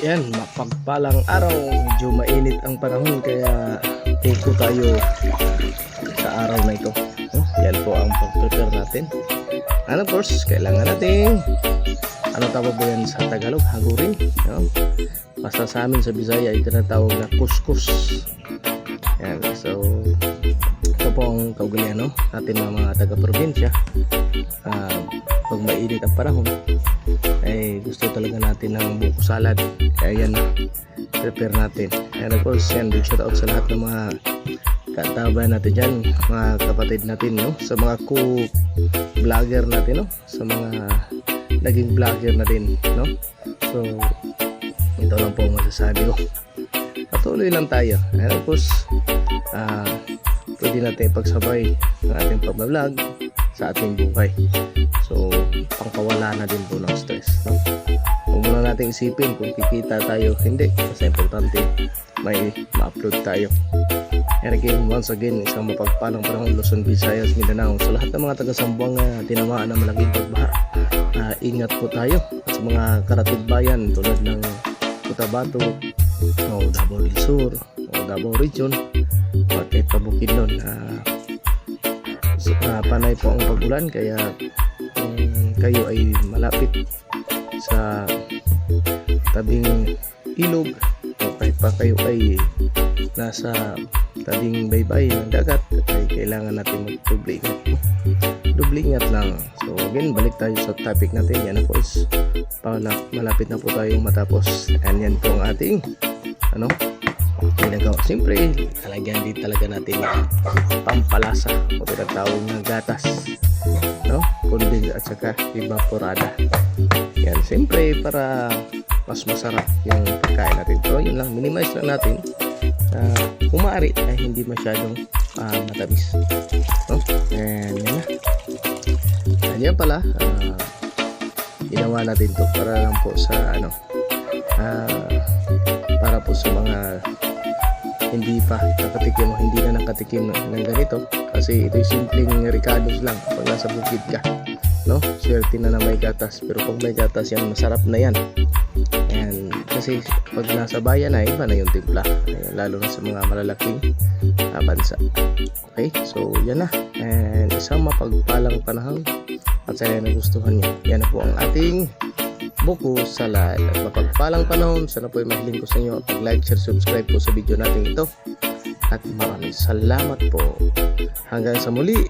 Yan, mapagpalang araw. Medyo mainit ang panahon kaya pupo tayo sa araw na ito. Yan po ang pag-prepare natin. And of course, kailangan natin ano tawag ba yan sa Tagalog? Hagurin. Basta sa amin sa Bisaya ito na tawag na kuskus. Yan, so ito po ang kaugalian natin mga taga-probinsya. Pag mainit ang panahon ay gusto talaga natin ng buko salad, kaya yan prepare natin. And of course yan, big shout out sa lahat ng mga katabayan natin dyan, mga kapatid natin sa mga vlogger natin sa mga naging vlogger na din so ito lang po ang masasabi ko, patuloy lang tayo. And of course pwede natin pagsabay ng ating pag-vlog sa ating buhay, so pangkawala na din po ng stress huwag muna natin isipin kung kikita tayo hindi, kasi importante may ma-upload tayo. And again, once again, isang mapagpalang panahon Luzon, Visayas, Mindanao. Sa lahat ng mga taga-Sambuanga tinamaan ng malaking pagbaha, ingat po tayo. At sa mga karatid bayan tulad ng Cotabato o Davao del Sur o Davao Region o kahit Pabukidnon, panay po ang pag-ulan, kaya kung kayo ay malapit sa tabing ilog o kahit pa kayo ay nasa tabing baybay ng dagat, ay kailangan natin mag-doble ingat lang. So again, balik tayo sa topic natin. Yan po is malapit na po tayong matapos, and yan po ang ating ginagawa. Siyempre talagyan din talaga natin yung pampalasa o tinatawag na gatas, condensed at saka evaporada. Yan, siyempre para mas masarap yung pagkain natin. So yun lang, minimize lang natin kung maaari ay hindi masyadong matamis, and yan na. Yan pala, ginawa natin to para lang po sa para po sa mga hindi pa nakatikim o hindi na nakatikim ng ganito, kasi ito'y simpleng ricados lang pag nasa bukid ka, swerte na may gatas. Pero pag may gatas yan, masarap na yan. And kasi pag nasa bayan ay iba na yung timpla, lalo na sa mga malalaking bansa. Okay, so yan na, and isang mapagpalang panahon at sana nagustuhan nyo. Yan na po ang ating buko salad. At mapagpalang panahon, sana po ay mahiling ko sa inyo pag-like, share, subscribe po sa video natin ito, at maraming salamat po. Hanggang sa muli.